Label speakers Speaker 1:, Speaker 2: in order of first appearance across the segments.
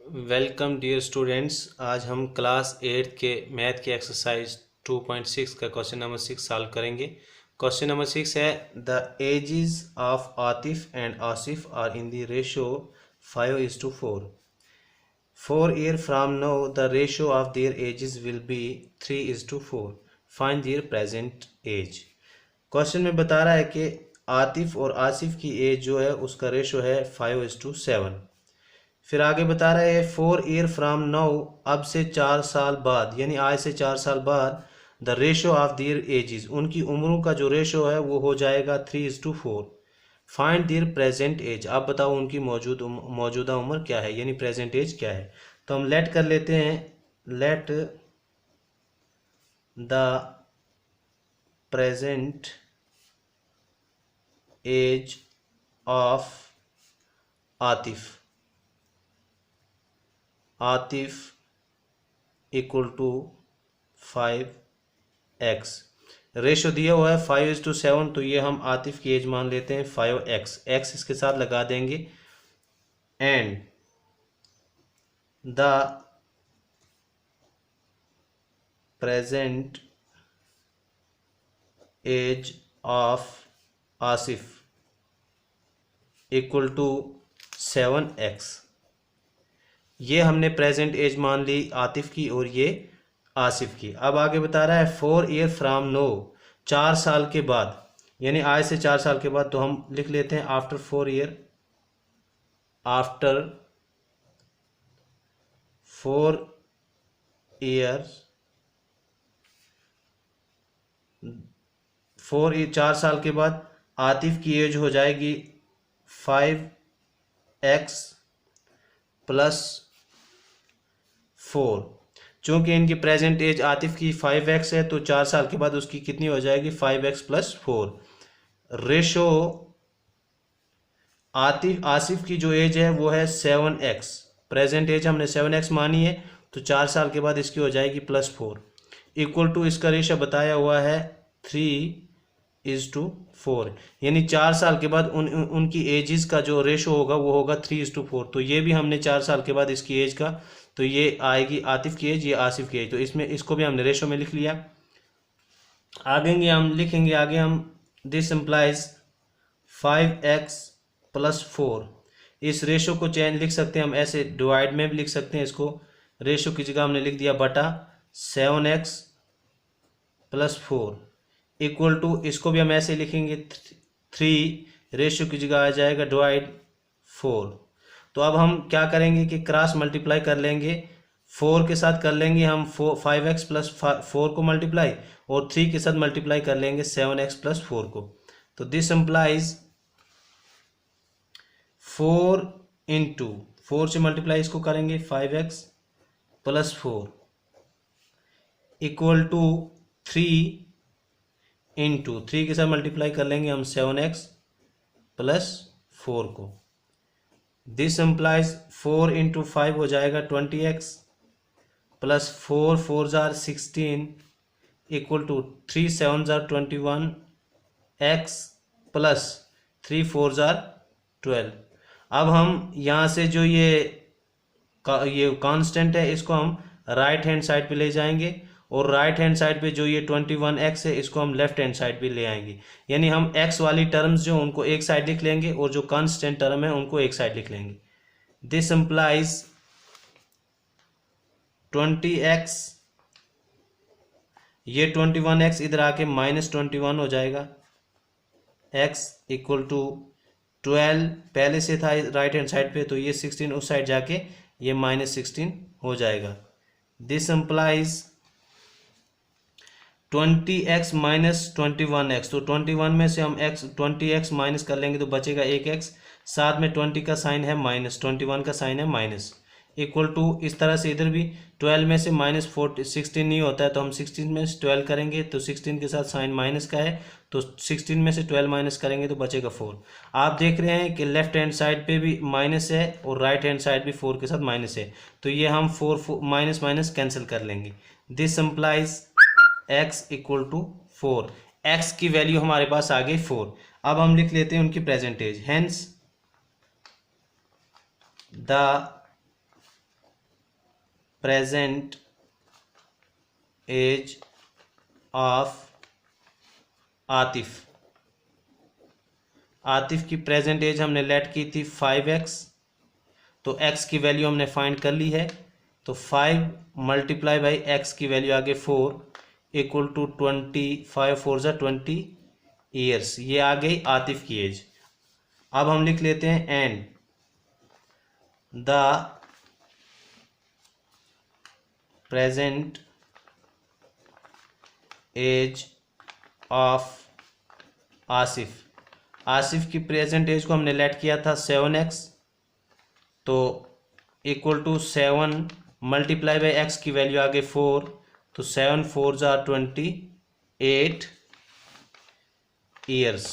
Speaker 1: Welcome dear students. आज हम class 8 के मैथ के एक्सरसाइज 2.6 का क्वेश्चन नंबर 6 सॉल्व करेंगे। क्वेश्चन नंबर 6 है the ages of Atif and Asif are in the ratio 5:4। 4 years from now the ratio of their ages will be 3:4. Find their present age। Question में बता रहा है कि आतिफ और आसिफ की एज जो है उसका रेशो है 5:7। फिर आगे बता रहे हैं 4 year फ्राम नाउ, अब से 4 साल बाद, यानी आज से 4 साल बाद the ratio of their edges, उनकी उम्रों का जो रेशो है वो हो जाएगा 3:4। फाइंड देयर प्रेजेंट एज, आप बताओ उनकी मौजूदा उम्र क्या है, यानी प्रेजेंट एज क्या है। तो हम लेट कर लेते हैं, let the present age of Atif equal to 5x। रेशो दिया हुआ है 5:7, तो ये हम आतिफ की एज मान लेते हैं 5x। x इसके साथ लगा देंगे and the present age of Asif equal to 7x। ये हमने प्रेजेंट एज मान ली आतिफ की और ये आसिफ की। अब आगे बता रहा है 4 year फ्राम नो, 4 साल के बाद, यानी आज से 4 साल के बाद। तो हम लिख लेते हैं आफ्टर 4 year, आफ्टर 4 years, 4 साल के बाद आतिफ की एज हो जाएगी 5x प्लस 4। चूंकि इनकी प्रेजेंट एज आतिफ की 5x है, तो 4 साल के बाद उसकी कितनी हो जाएगी 5x प्लस 4। रेशो आसिफ की जो एज है वो है 7x। प्रेजेंट एज हमने 7x मानी है, तो 4 साल के बाद इसकी हो जाएगी +4 इक्वल टू, इसका रेशो बताया हुआ है 3:4। यानी 4 साल के बाद उनकी एजेस का जो रेशो होगा वो होगा 3:4। तो ये भी हमने 4 साल के बाद इसकी एज का, तो ये आएगी आतिफ की एज, ये आसिफ की एज, तो इसमें इसको भी हमने रेशो में लिख लिया। आगे हम दिस इम्प्लाइज 5x प्लस 4। इस रेशो को चेंज लिख सकते हैं हम ऐसे, डिवाइड में भी लिख सकते हैं इसको। रेशो की जगह हमने लिख दिया बटा 7x प्लस 4 इक्वल टू, इसको भी हम ऐसे लिखेंगे 3, रेशो की जगह आ जाएगा डिवाइड 4। तो अब हम क्या करेंगे कि क्रॉस मल्टीप्लाई कर लेंगे, 4 के साथ कर लेंगे हम 5x प्लस 4 को मल्टीप्लाई, और 3 के साथ मल्टीप्लाई कर लेंगे 7x प्लस 4 को। तो दिस इम्प्लाइज 4 इंटू 4 से मल्टीप्लाई इसको करेंगे 5x plus 4 equal to 3 into 3 के साथ मल्टीप्लाई कर लेंगे हम 7x प्लस 4 को। दिस इम्प्लाइज 4 इंटू 5 हो जाएगा 20x प्लस 4 4 जार 16 इक्वल टू 3 7 जार 21x प्लस 3 4 जार 12। अब हम यहाँ से जो ये कांस्टेंट है इसको हम राइट हैंड साइड पे ले जाएंगे, और राइट हैंड साइड पे जो ये 21x है इसको हम लेफ्ट हैंड साइड पे ले आएंगे। यानी हम x वाली टर्म्स जो उनको एक साइड लिख लेंगे, और जो कांस्टेंट टर्म है उनको एक साइड लिख लेंगे। दिस इंप्लाइज 20x, ये 21x इधर आके -21 हो जाएगा, x इक्वल टू 12 पहले से था राइट हैंड साइड पे, तो ये 16 उस साइड जाके ये -16 हो जाएगा। This implies 20x minus 21x, तो 21 में से हम 20x माइनस कर लेंगे तो बचेगा 1x, साथ में 20 का साइन है माइनस, 21 का साइन है माइनस, इक्वल टू, इस तरह से इधर भी 12 में से -16 नहीं होता है, तो हम 16 में से 12 करेंगे तो 16 के साथ साइन माइनस का है, तो 16 में से 12 माइनस करेंगे तो बचेगा 4। आप देख रहे हैं कि लेफ्ट हैंड साइड पे भी माइनस है और राइट हैंड साइड भी 4 के साथ माइनस है, तो ये हम 4 माइनस माइनस कैंसिल कर लेंगे। This implies x equal to 4। x की वैल्यू हमारे पास आ गई 4। अब हम लिख लेते हैं उनकी present age, hence the present age of Atif. Atif की प्रेजेंट एज हमने लेट की थी 5x, तो x की वैल्यू हमने फाइंड कर ली है। तो 5 मल्टीप्लाई बाई x की वैल्यू आगे 4 इक्वल टू 20, 5 4 ज़ा 20 ईयर्स। ये आ गई आतिफ की एज। अब हम लिख लेते हैं and the present age of Asif. Asif की प्रेजेंट एज को हमने लेट किया था 7x, तो equal to 7 multiply by x की वैल्यू आ गई 4, तो 7 4 ज़ा 28 years.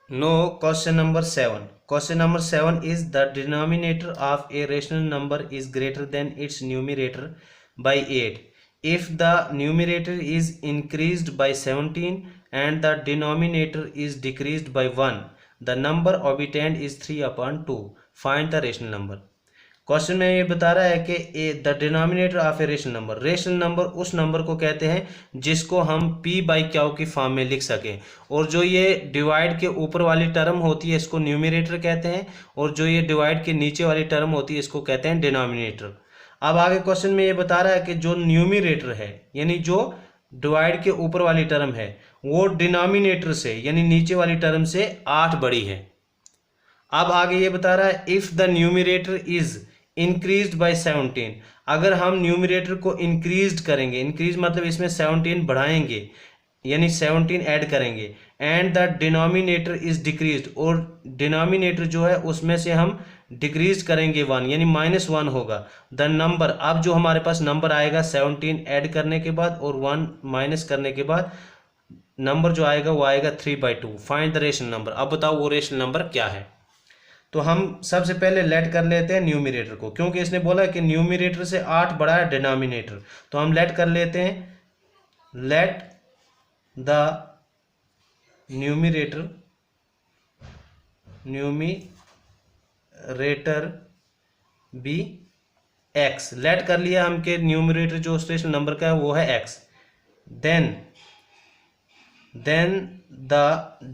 Speaker 1: No question number 7। Question number 7 is the denominator of a rational number is greater than its numerator by 8 if the numerator is increased by 17 and the denominator is decreased by 1, the number obtained is 3/2. Find the rational number. Question में ये बता रहा है कि the denominator of a rational number. Rational number उस number को कहते हैं जिसको हम p बाई क्यू की फॉर्म में लिख सकें, और जो ये डिवाइड के ऊपर वाली टर्म होती है इसको न्यूमरेटर कहते हैं, और जो ये डिवाइड के नीचे वाली टर्म होती है इसको कहते हैं डिनोमिनेटर। अब आगे क्वेश्चन में ये बता रहा है कि जो न्यूमरेटर है यानी जो डिवाइड के ऊपर वाली टर्म है वो डिनोमिनेटर से यानी नीचे वाली टर्म से 8 बड़ी है। अब आगे ये बता रहा है if the numerator is increased by 17, अगर हम न्यूमरेटर को इंक्रीज करेंगे, इंक्रीज मतलब इसमें 17 बढ़ाएंगे यानी 17 ऐड करेंगे, and the denominator is decreased, और डिनोमिनेटर जो है उसमें से हम डिक्रीज करेंगे 1 यानी -1 होगा। द नंबर, अब जो हमारे पास नंबर आएगा 17 ऐड करने के बाद और 1 माइनस करने के बाद नंबर जो आएगा वो आएगा 3/2। Find the rational number. अब बताओ वो रेशनल नंबर क्या है। तो हम सबसे पहले लेट कर लेते हैं न्यूमरेटर को, क्योंकि इसने बोला कि न्यूमरेटर से 8 बड़ा है डिनोमिनेटर, तो हम लेट कर लेते हैं। Let the numerator be x। Let कर लिया हम के न्यूमरेटर जो रेशनल नंबर का है वो है x। Then the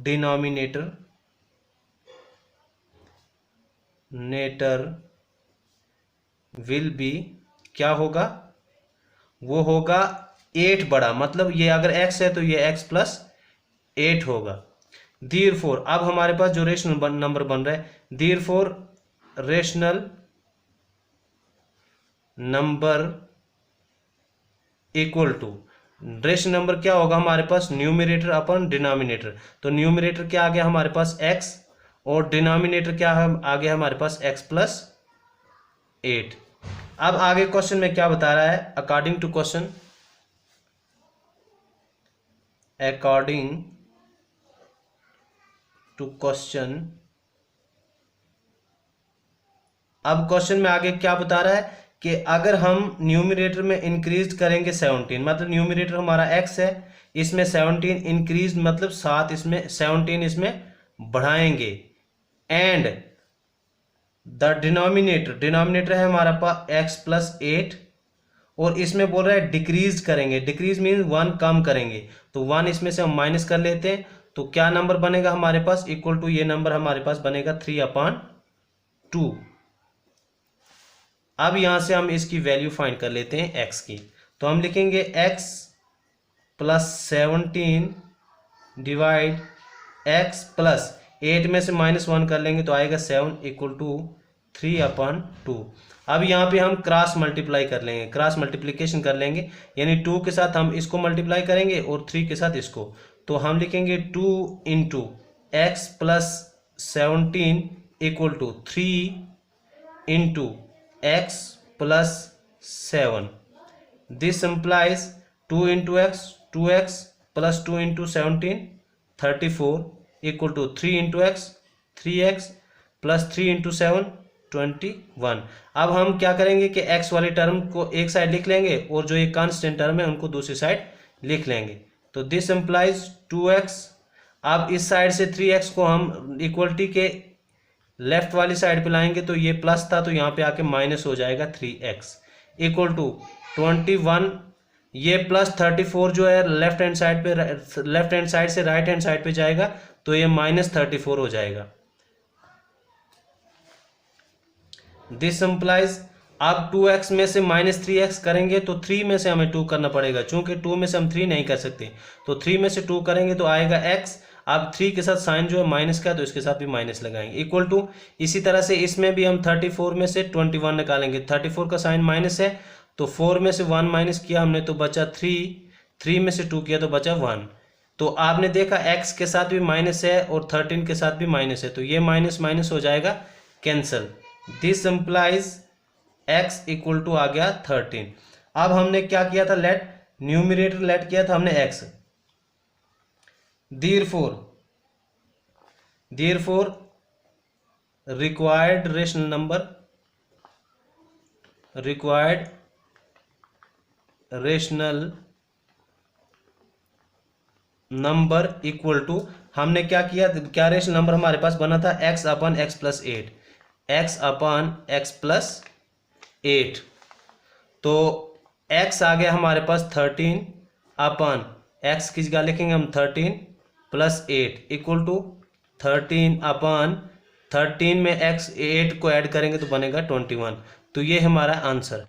Speaker 1: denominator will be, क्या होगा, वो होगा 8 बड़ा, मतलब ये अगर x है तो ये x प्लस 8 होगा। देयरफॉर, अब हमारे पास जो रेशनल नंबर बन रहा है, therefore rational number equal to, rational number क्या होगा हमारे पास, न्यूमरेटर अपन डिनोमिनेटर। तो न्यूमरेटर क्या आ गया हमारे पास x, और डिनोमिनेटर क्या है आ गया हमारे पास x प्लस 8। अब आगे क्वेश्चन में क्या बता रहा है, अकॉर्डिंग टू क्वेश्चन, अब क्वेश्चन में आगे क्या बता रहा है कि अगर हम न्यूमरेटर में इंक्रीज करेंगे 17, मतलब न्यूमरेटर हमारा x है, इसमें 17 इंक्रीज मतलब 7 इसमें 17 इसमें बढ़ाएंगे, एंड द डिनोमिनेटर है हमारा पास x प्लस 8, और इसमें बोल रहा है डिक्रीज करेंगे, डिक्रीज मीन 1 कम करेंगे, तो 1 इसमें से हम माइनस कर लेते हैं, तो क्या नंबर बनेगा हमारे पास, इक्वल टू ये नंबर हमारे पास बनेगा 3/2। अब यहां से हम इसकी वैल्यू फाइंड कर लेते हैं x की, तो हम लिखेंगे x plus 17 divide x plus 8 में से -1 कर लेंगे तो आएगा 7 इक्वल टू 3/2। अब यहाँ पे हम क्रॉस मल्टीप्लाई कर लेंगे, क्रॉस मल्टीप्लिकेशन कर लेंगे, यानी 2 के साथ हम इसको मल्टीप्लाई करेंगे और 3 के साथ इसको, तो हम लिखेंगे 2 into x plus 17 equal to 3 into x plus 7। This implies 2 into x 2x plus 2 into 17 34 equal to 3 into x 3x plus 3 into 7 21। अब हम क्या करेंगे कि x वाली टर्म को एक साइड लिख लेंगे और जो ये कांस्टेंट टर्म है उनको दूसरी साइड लिख लेंगे, तो दिस इम्प्लाइज 2x। अब इस साइड से 3x को हम इक्वलिटी के लेफ्ट वाली साइड पे लाएंगे तो ये प्लस था तो यहाँ पे आके माइनस हो जाएगा 3x इक्वल टू 21, ये प्लस 34 जो है लेफ्ट हैंड साइड पे, लेफ्ट हैंड साइड से राइट हैंड साइड पे जाएगा तो ये -34 हो जाएगा। दिस इम्प्लाइज, अब 2x में से -3x करेंगे तो 3 में से हमें 2 करना पड़ेगा, चूंकि 2 में से हम 3 नहीं कर सकते तो 3 में से 2 करेंगे तो आएगा x। अब 3 के साथ साइन जो है माइनस का तो इसके साथ भी माइनस लगाएंगे इक्वल टू, इसी तरह से इसमें भी हम 34 में से 21 निकालेंगे, 34 का साइन माइनस है तो 4 में से 1 माइनस किया हमने तो बचा 3 में से 2 किया तो बचा 1। तो आपने देखा x के साथ भी माइनस है और 13 के साथ भी माइनस है तो ये माइनस माइनस हो जाएगा cancel. This implies x equal to आ गया 13। अब हमने क्या किया था, लेट न्यूमरेटर लेट किया था हमने x, therefore required rational number equal to, हमने क्या किया, क्या रेशनल नंबर हमारे पास बना था x अपन x प्लस 8, x अपन x प्लस 8, तो x आ गया हमारे पास 13 अपन x की जगह लिखेंगे हम 13 प्लस 8 इक्वल टू 13 अपन 13 में x 8 को ऐड करेंगे तो बनेगा 21। तो ये हमारा आंसर।